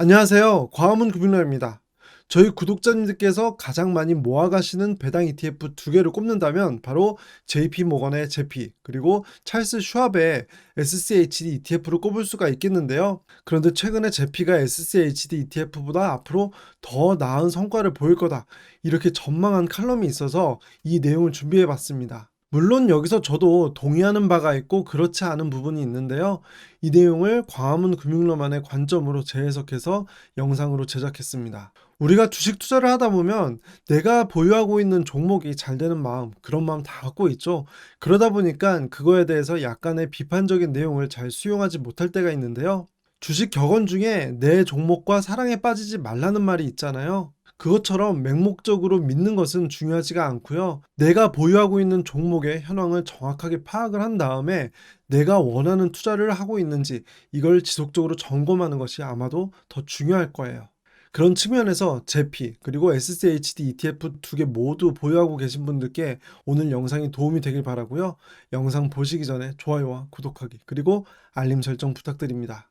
안녕하세요. 과학문 금융라입니다. 저희 구독자님들께서 가장 많이 모아가시는 배당 ETF 두 개를 꼽는다면 바로 JP모건의 제피 그리고 찰스 슈왑의 SCHD ETF를 꼽을 수가 있겠는데요. 그런데 최근에 제피가 SCHD ETF보다 앞으로 더 나은 성과를 보일 거다, 이렇게 전망한 칼럼이 있어서 이 내용을 준비해 봤습니다. 물론 여기서 저도 동의하는 바가 있고 그렇지 않은 부분이 있는데요. 이 내용을 광화문 금융로만의 관점으로 재해석해서 영상으로 제작했습니다. 우리가 주식 투자를 하다 보면 내가 보유하고 있는 종목이 잘 되는 마음, 그런 마음 다 갖고 있죠. 그러다 보니까 그거에 대해서 약간의 비판적인 내용을 잘 수용하지 못할 때가 있는데요. 주식 격언 중에 내 종목과 사랑에 빠지지 말라는 말이 있잖아요. 그것처럼 맹목적으로 믿는 것은 중요하지가 않고요. 내가 보유하고 있는 종목의 현황을 정확하게 파악을 한 다음에 내가 원하는 투자를 하고 있는지 이걸 지속적으로 점검하는 것이 아마도 더 중요할 거예요. 그런 측면에서 제피 그리고 SCHD ETF 두 개 모두 보유하고 계신 분들께 오늘 영상이 도움이 되길 바라고요. 영상 보시기 전에 좋아요와 구독하기 그리고 알림 설정 부탁드립니다.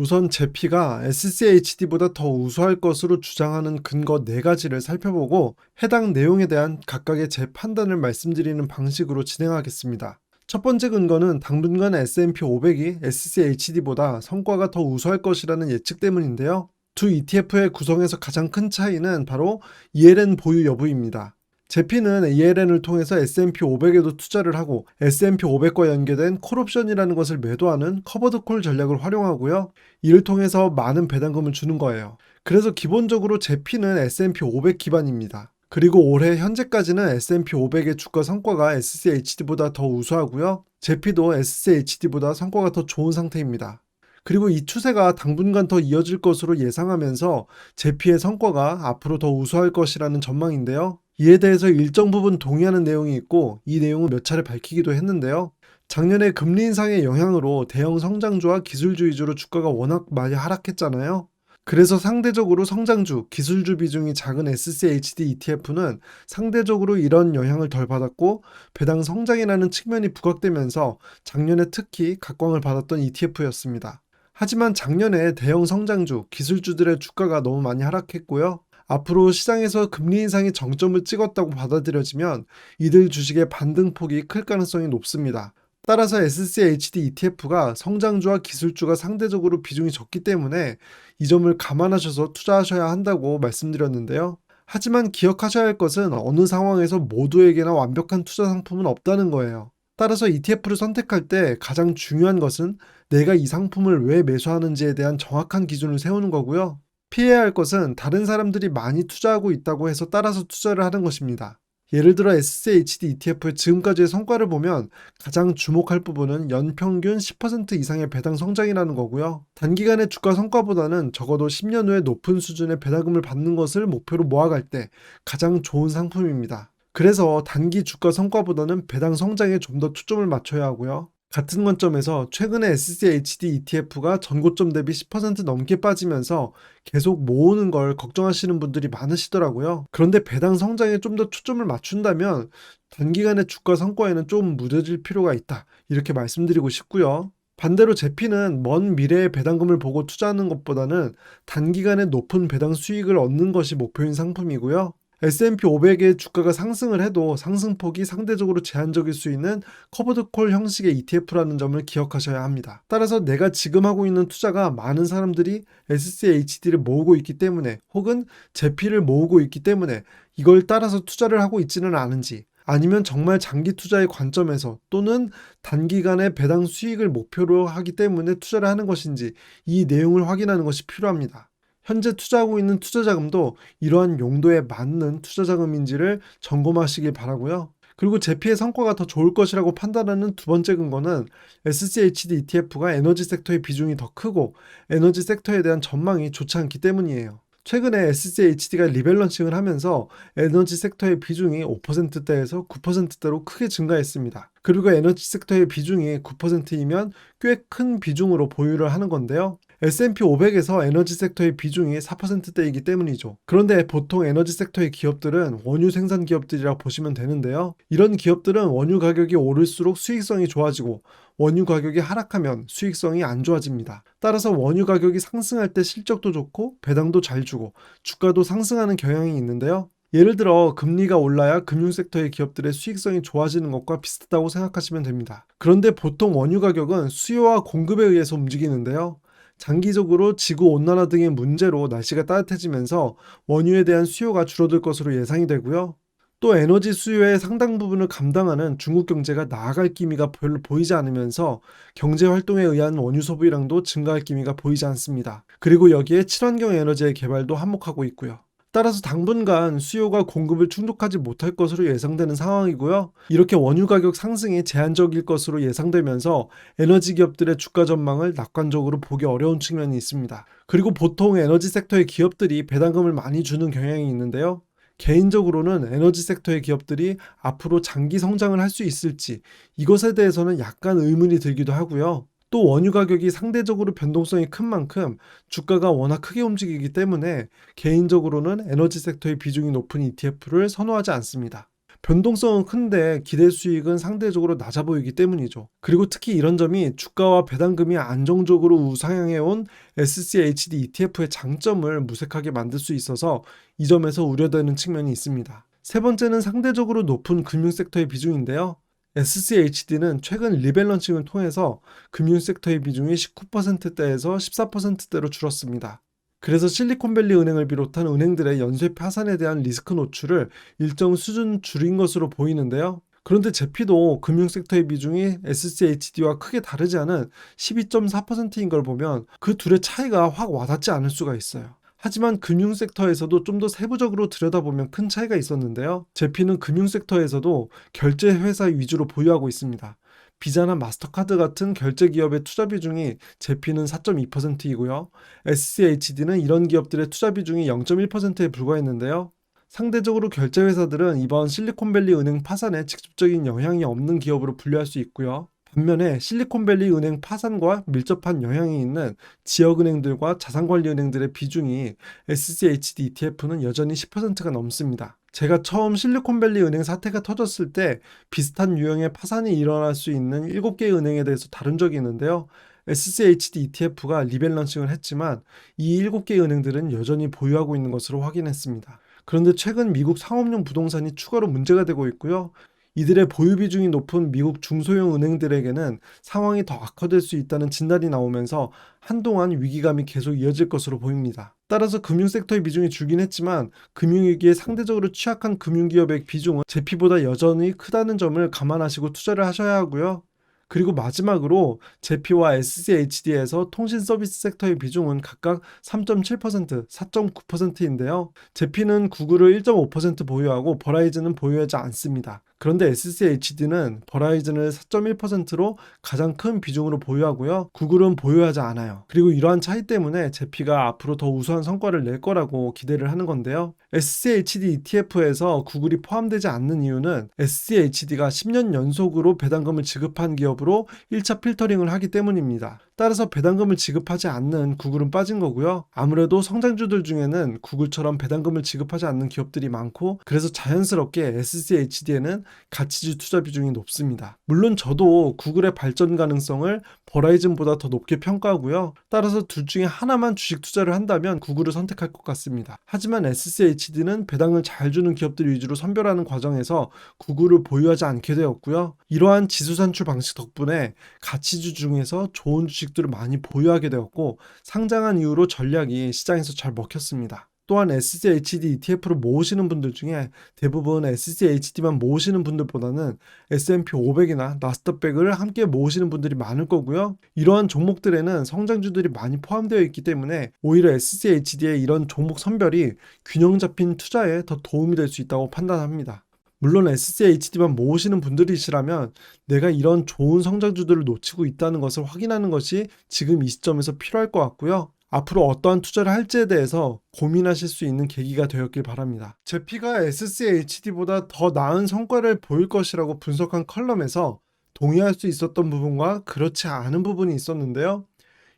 우선 제피가 SCHD보다 더 우수할 것으로 주장하는 근거 4가지를 살펴보고 해당 내용에 대한 각각의 제 판단을 말씀드리는 방식으로 진행하겠습니다. 첫 번째 근거는 당분간 S&P 500이 SCHD보다 성과가 더 우수할 것이라는 예측 때문인데요. 두 ETF의 구성에서 가장 큰 차이는 바로 ELN 보유 여부입니다. 제피는 ELN을 통해서 S&P 500에도 투자를 하고 S&P 500과 연계된 콜옵션이라는 것을 매도하는 커버드 콜 전략을 활용하고요. 이를 통해서 많은 배당금을 주는 거예요. 그래서 기본적으로 제피는 S&P 500 기반입니다. 그리고 올해 현재까지는 S&P 500의 주가 성과가 SCHD보다 더 우수하고요. 제피도 SCHD보다 성과가 더 좋은 상태입니다. 그리고 이 추세가 당분간 더 이어질 것으로 예상하면서 제피의 성과가 앞으로 더 우수할 것이라는 전망인데요. 이에 대해서 일정 부분 동의하는 내용이 있고 이 내용을 몇 차례 밝히기도 했는데요. 작년에 금리 인상의 영향으로 대형 성장주와 기술주의주로 주가가 워낙 많이 하락했잖아요. 그래서 상대적으로 성장주, 기술주 비중이 작은 SCHD ETF는 상대적으로 이런 영향을 덜 받았고 배당 성장이라는 측면이 부각되면서 작년에 특히 각광을 받았던 ETF였습니다. 하지만 작년에 대형 성장주, 기술주들의 주가가 너무 많이 하락했고요. 앞으로 시장에서 금리 인상이 정점을 찍었다고 받아들여지면 이들 주식의 반등폭이 클 가능성이 높습니다. 따라서 SCHD ETF가 성장주와 기술주가 상대적으로 비중이 적기 때문에 이 점을 감안하셔서 투자하셔야 한다고 말씀드렸는데요. 하지만 기억하셔야 할 것은 어느 상황에서 모두에게나 완벽한 투자 상품은 없다는 거예요. 따라서 ETF를 선택할 때 가장 중요한 것은 내가 이 상품을 왜 매수하는지에 대한 정확한 기준을 세우는 거고요. 피해야 할 것은 다른 사람들이 많이 투자하고 있다고 해서 따라서 투자를 하는 것입니다. 예를 들어 SCHD ETF의 지금까지의 성과를 보면 가장 주목할 부분은 연평균 10% 이상의 배당 성장이라는 거고요. 단기간의 주가 성과보다는 적어도 10년 후에 높은 수준의 배당금을 받는 것을 목표로 모아갈 때 가장 좋은 상품입니다. 그래서 단기 주가 성과보다는 배당 성장에 좀 더 초점을 맞춰야 하고요. 같은 관점에서 최근에 SCHD ETF가 전고점 대비 10% 넘게 빠지면서 계속 모으는 걸 걱정하시는 분들이 많으시더라고요. 그런데 배당 성장에 좀 더 초점을 맞춘다면 단기간의 주가 성과에는 좀 무뎌질 필요가 있다, 이렇게 말씀드리고 싶고요. 반대로 제피는 먼 미래의 배당금을 보고 투자하는 것보다는 단기간에 높은 배당 수익을 얻는 것이 목표인 상품이고요. S&P 500의 주가가 상승을 해도 상승폭이 상대적으로 제한적일 수 있는 커버드콜 형식의 ETF라는 점을 기억하셔야 합니다. 따라서 내가 지금 하고 있는 투자가 많은 사람들이 SCHD를 모으고 있기 때문에 혹은 제피를 모으고 있기 때문에 이걸 따라서 투자를 하고 있지는 않은지, 아니면 정말 장기 투자의 관점에서 또는 단기간의 배당 수익을 목표로 하기 때문에 투자를 하는 것인지 이 내용을 확인하는 것이 필요합니다. 현재 투자하고 있는 투자 자금도 이러한 용도에 맞는 투자 자금인지를 점검하시길 바라고요. 그리고 제피의 성과가 더 좋을 것이라고 판단하는 두 번째 근거는 SCHD ETF가 에너지 섹터의 비중이 더 크고 에너지 섹터에 대한 전망이 좋지 않기 때문이에요. 최근에 SCHD가 리밸런싱을 하면서 에너지 섹터의 비중이 5%대에서 9%대로 크게 증가했습니다. 그리고 에너지 섹터의 비중이 9%이면 꽤 큰 비중으로 보유를 하는 건데요. S&P 500에서 에너지 섹터의 비중이 4%대이기 때문이죠. 그런데 보통 에너지 섹터의 기업들은 원유 생산 기업들이라 보시면 되는데요. 이런 기업들은 원유 가격이 오를수록 수익성이 좋아지고 원유 가격이 하락하면 수익성이 안 좋아집니다. 따라서 원유 가격이 상승할 때 실적도 좋고 배당도 잘 주고 주가도 상승하는 경향이 있는데요. 예를 들어 금리가 올라야 금융섹터의 기업들의 수익성이 좋아지는 것과 비슷하다고 생각하시면 됩니다. 그런데 보통 원유 가격은 수요와 공급에 의해서 움직이는데요. 장기적으로 지구온난화 등의 문제로 날씨가 따뜻해지면서 원유에 대한 수요가 줄어들 것으로 예상이 되고요. 또 에너지 수요의 상당 부분을 감당하는 중국 경제가 나아갈 기미가 별로 보이지 않으면서 경제 활동에 의한 원유 소비량도 증가할 기미가 보이지 않습니다. 그리고 여기에 친환경 에너지의 개발도 한몫하고 있고요. 따라서 당분간 수요가 공급을 충족하지 못할 것으로 예상되는 상황이고요. 이렇게 원유 가격 상승이 제한적일 것으로 예상되면서 에너지 기업들의 주가 전망을 낙관적으로 보기 어려운 측면이 있습니다. 그리고 보통 에너지 섹터의 기업들이 배당금을 많이 주는 경향이 있는데요. 개인적으로는 에너지 섹터의 기업들이 앞으로 장기 성장을 할 수 있을지 이것에 대해서는 약간 의문이 들기도 하고요. 또 원유 가격이 상대적으로 변동성이 큰 만큼 주가가 워낙 크게 움직이기 때문에 개인적으로는 에너지 섹터의 비중이 높은 ETF를 선호하지 않습니다. 변동성은 큰데 기대 수익은 상대적으로 낮아 보이기 때문이죠. 그리고 특히 이런 점이 주가와 배당금이 안정적으로 우상향해온 SCHD ETF의 장점을 무색하게 만들 수 있어서 이 점에서 우려되는 측면이 있습니다. 세 번째는 상대적으로 높은 금융섹터의 비중인데요. SCHD는 최근 리밸런싱을 통해서 금융섹터의 비중이 19%대에서 14%대로 줄었습니다. 그래서 실리콘밸리 은행을 비롯한 은행들의 연쇄 파산에 대한 리스크 노출을 일정 수준 줄인 것으로 보이는데요. 그런데 제피도 금융섹터의 비중이 SCHD와 크게 다르지 않은 12.4%인 걸 보면 그 둘의 차이가 확 와닿지 않을 수가 있어요. 하지만 금융섹터에서도 좀 더 세부적으로 들여다보면 큰 차이가 있었는데요. 제피는 금융섹터에서도 결제 회사 위주로 보유하고 있습니다. 비자나 마스터카드 같은 결제 기업의 투자 비중이 제피는 4.2%이고요. SCHD는 이런 기업들의 투자 비중이 0.1%에 불과했는데요. 상대적으로 결제 회사들은 이번 실리콘밸리 은행 파산에 직접적인 영향이 없는 기업으로 분류할 수 있고요. 반면에 실리콘밸리 은행 파산과 밀접한 영향이 있는 지역은행들과 자산관리은행들의 비중이 SCHD ETF는 여전히 10%가 넘습니다. 제가 처음 실리콘밸리 은행 사태가 터졌을 때 비슷한 유형의 파산이 일어날 수 있는 7개의 은행에 대해서 다룬 적이 있는데요. SCHD ETF가 리밸런싱을 했지만 이 7개의 은행들은 여전히 보유하고 있는 것으로 확인했습니다. 그런데 최근 미국 상업용 부동산이 추가로 문제가 되고 있고요. 이들의 보유 비중이 높은 미국 중소형 은행들에게는 상황이 더 악화될 수 있다는 진단이 나오면서 한동안 위기감이 계속 이어질 것으로 보입니다. 따라서 금융섹터의 비중이 줄긴 했지만 금융위기에 상대적으로 취약한 금융기업의 비중은 제피보다 여전히 크다는 점을 감안하시고 투자를 하셔야 하고요. 그리고 마지막으로 제피와 SCHD에서 통신 서비스 섹터의 비중은 각각 3.7%, 4.9%인데요. 제피는 구글을 1.5% 보유하고 버라이즌은 보유하지 않습니다. 그런데 SCHD는 버라이즌을 4.1%로 가장 큰 비중으로 보유하고요. 구글은 보유하지 않아요. 그리고 이러한 차이 때문에 제피가 앞으로 더 우수한 성과를 낼 거라고 기대를 하는 건데요. SCHD ETF에서 구글이 포함되지 않는 이유는 SCHD가 10년 연속으로 배당금을 지급한 기업으로 1차 필터링을 하기 때문입니다. 따라서 배당금을 지급하지 않는 구글은 빠진 거고요. 아무래도 성장주들 중에는 구글처럼 배당금을 지급하지 않는 기업들이 많고 그래서 자연스럽게 SCHD에는 가치주 투자 비중이 높습니다. 물론 저도 구글의 발전 가능성을 버라이즌보다 더 높게 평가하고요. 따라서 둘 중에 하나만 주식 투자를 한다면 구글을 선택할 것 같습니다. 하지만 SCHD는 배당을 잘 주는 기업들 위주로 선별하는 과정에서 구글을 보유하지 않게 되었고요. 이러한 지수 산출 방식 덕분에 가치주 중에서 좋은 주식들을 많이 보유하게 되었고 상장한 이후로 전략이 시장에서 잘 먹혔습니다. 또한 SCHD ETF를 모으시는 분들 중에 대부분 SCHD만 모으시는 분들보다는 S&P 500이나 나스닥100을 함께 모으시는 분들이 많을 거고요. 이러한 종목들에는 성장주들이 많이 포함되어 있기 때문에 오히려 SCHD의 이런 종목 선별이 균형 잡힌 투자에 더 도움이 될 수 있다고 판단합니다. 물론 SCHD만 모으시는 분들이시라면 내가 이런 좋은 성장주들을 놓치고 있다는 것을 확인하는 것이 지금 이 시점에서 필요할 것 같고요. 앞으로 어떠한 투자를 할지에 대해서 고민하실 수 있는 계기가 되었길 바랍니다. 제피가 SCHD보다 더 나은 성과를 보일 것이라고 분석한 컬럼에서 동의할 수 있었던 부분과 그렇지 않은 부분이 있었는데요.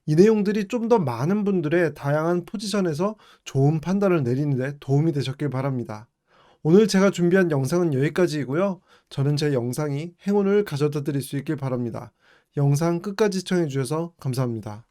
이 내용들이 좀 더 많은 분들의 다양한 포지션에서 좋은 판단을 내리는 데 도움이 되셨길 바랍니다. 오늘 제가 준비한 영상은 여기까지이고요. 저는 제 영상이 행운을 가져다 드릴 수 있길 바랍니다. 영상 끝까지 시청해 주셔서 감사합니다.